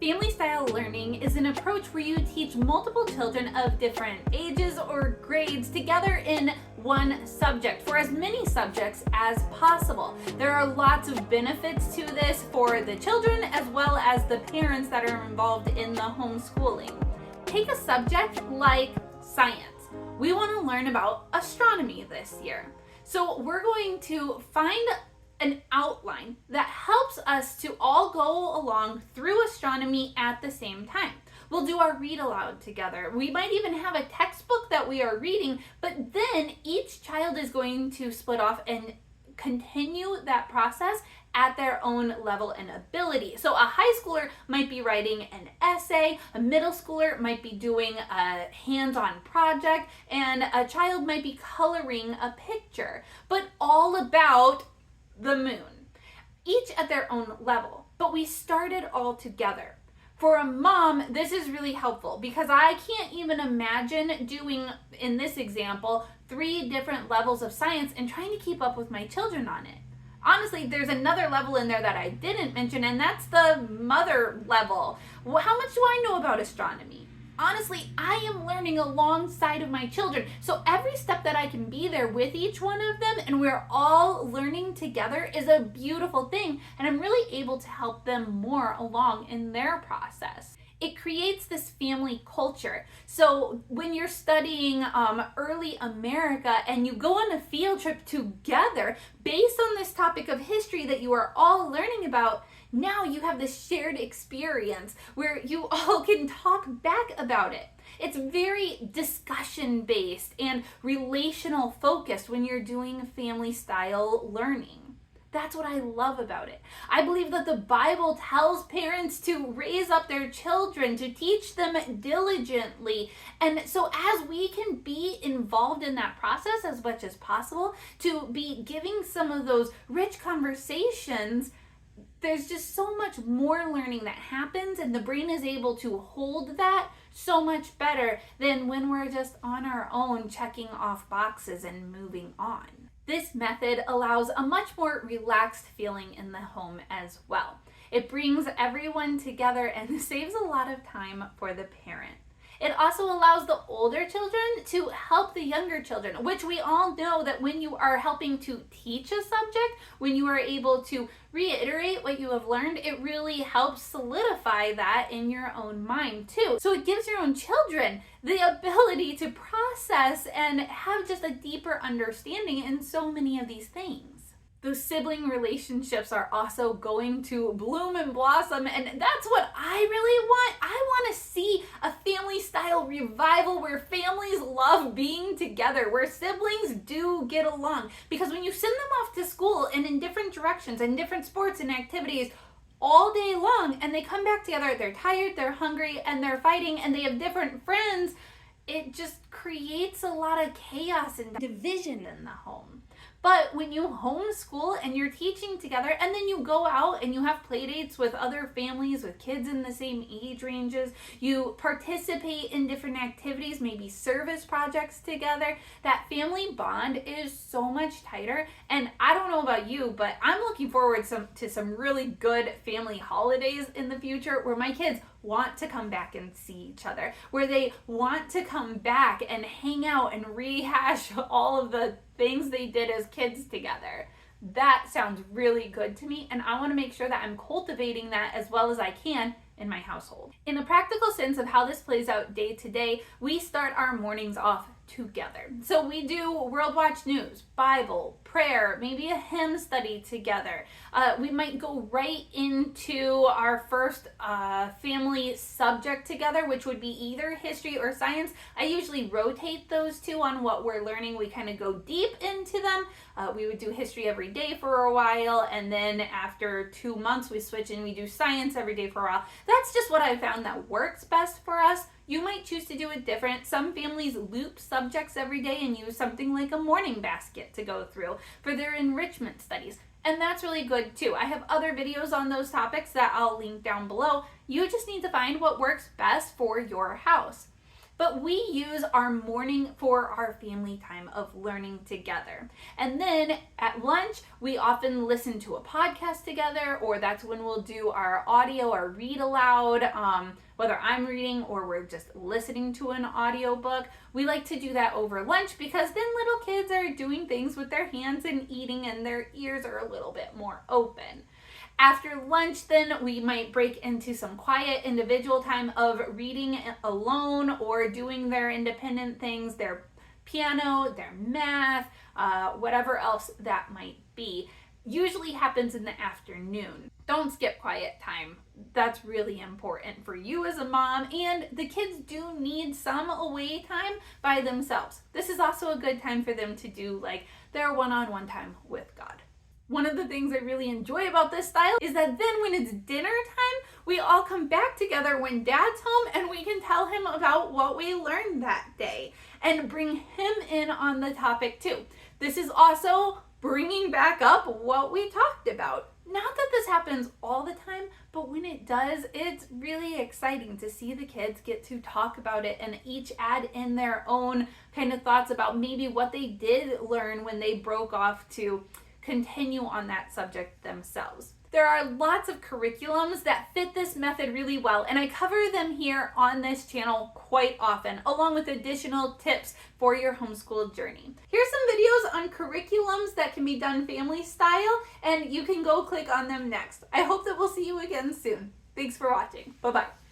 Family style learning is an approach where you teach multiple children of different ages or grades together in one subject for as many subjects as possible. There are lots of benefits to this for the children as well as the parents that are involved in the homeschooling. Take a subject like science. We want to learn about astronomy this year. So we're going to find an outline that helps us to all go along through astronomy at the same time. We'll do our read aloud together. We might even have a textbook that we are reading, but then each child is going to split off and continue that process at their own level and ability. So a high schooler might be writing an essay, a middle schooler might be doing a hands-on project, and a child might be coloring a picture, but all about the moon, each at their own level, but we started all together. For a mom, this is really helpful because I can't even imagine doing, in this example, 3 different levels of science and trying to keep up with my children on it. Honestly, there's another level in there that I didn't mention, and that's the mother level. Well, how much do I know about astronomy? Honestly, I am learning alongside of my children. So every step that I can be there with each one of them and we're all learning together is a beautiful thing. And I'm really able to help them more along in their process. It creates this family culture. So when you're studying early America and you go on a field trip together based on this topic of history that you are all learning about, now you have this shared experience where you all can talk back about it. It's very discussion based and relational focused when you're doing family style learning. That's what I love about it. I believe that the Bible tells parents to raise up their children, to teach them diligently. And so as we can be involved in that process as much as possible, to be giving some of those rich conversations, there's just so much more learning that happens and the brain is able to hold that so much better than when we're just on our own checking off boxes and moving on. This method allows a much more relaxed feeling in the home as well. It brings everyone together and saves a lot of time for the parent. It also allows the older children to help the younger children, which we all know that when you are helping to teach a subject, when you are able to reiterate what you have learned, it really helps solidify that in your own mind too. So it gives your own children the ability to process and have just a deeper understanding in so many of these things. Those sibling relationships are also going to bloom and blossom, and that's what I really want. I want to see a family style revival where families love being together, where siblings do get along. Because when you send them off to school and in different directions and different sports and activities all day long, and they come back together, they're tired, they're hungry, and they're fighting, and they have different friends, it just creates a lot of chaos and division in the home. But when you homeschool and you're teaching together and then you go out and you have play dates with other families with kids in the same age ranges, you participate in different activities, maybe service projects together, that family bond is so much tighter. And I don't know about you, but I'm looking forward to some really good family holidays in the future where my kids want to come back and see each other, where they want to come back and hang out and rehash all of the things they did as kids together. That sounds really good to me, and I want to make sure that I'm cultivating that as well as I can in my household. In a practical sense of how this plays out day to day, we start our mornings off together. So we do World Watch News, Bible, prayer, maybe a hymn study together. We might go right into our first family subject together, which would be either history or science. I usually rotate those two on what we're learning. We kind of go deep into them. We would do history every day for a while, and then after 2 months we switch and we do science every day for a while. That's just what I found that works best for us. You might choose to do it different. Some families loop subjects every day and use something like a morning basket to go through for their enrichment studies. And that's really good too. I have other videos on those topics that I'll link down below. You just need to find what works best for your house. but we use our morning for our family time of learning together. And then at lunch, we often listen to a podcast together, or that's when we'll do our audio or read aloud, whether I'm reading or we're just listening to an audiobook. We like to do that over lunch because then little kids are doing things with their hands and eating, and their ears are a little bit more open. After lunch, then we might break into some quiet individual time of reading alone or doing their independent things, their piano, their math, whatever else that might be. Usually happens in the afternoon. Don't skip quiet time. That's really important for you as a mom, and the kids do need some away time by themselves. This is also a good time for them to do like their one-on-one time with God. One of the things I really enjoy about this style is that then when it's dinner time, we all come back together when Dad's home and we can tell him about what we learned that day and bring him in on the topic too. This is also bringing back up what we talked about. Not that this happens all the time, but when it does, it's really exciting to see the kids get to talk about it and each add in their own kind of thoughts about maybe what they did learn when they broke off to continue on that subject themselves. There are lots of curriculums that fit this method really well, and I cover them here on this channel quite often, along with additional tips for your homeschool journey. Here's some videos on curriculums that can be done family style, and you can go click on them next. I hope that we'll see you again soon. Thanks for watching. Bye-bye.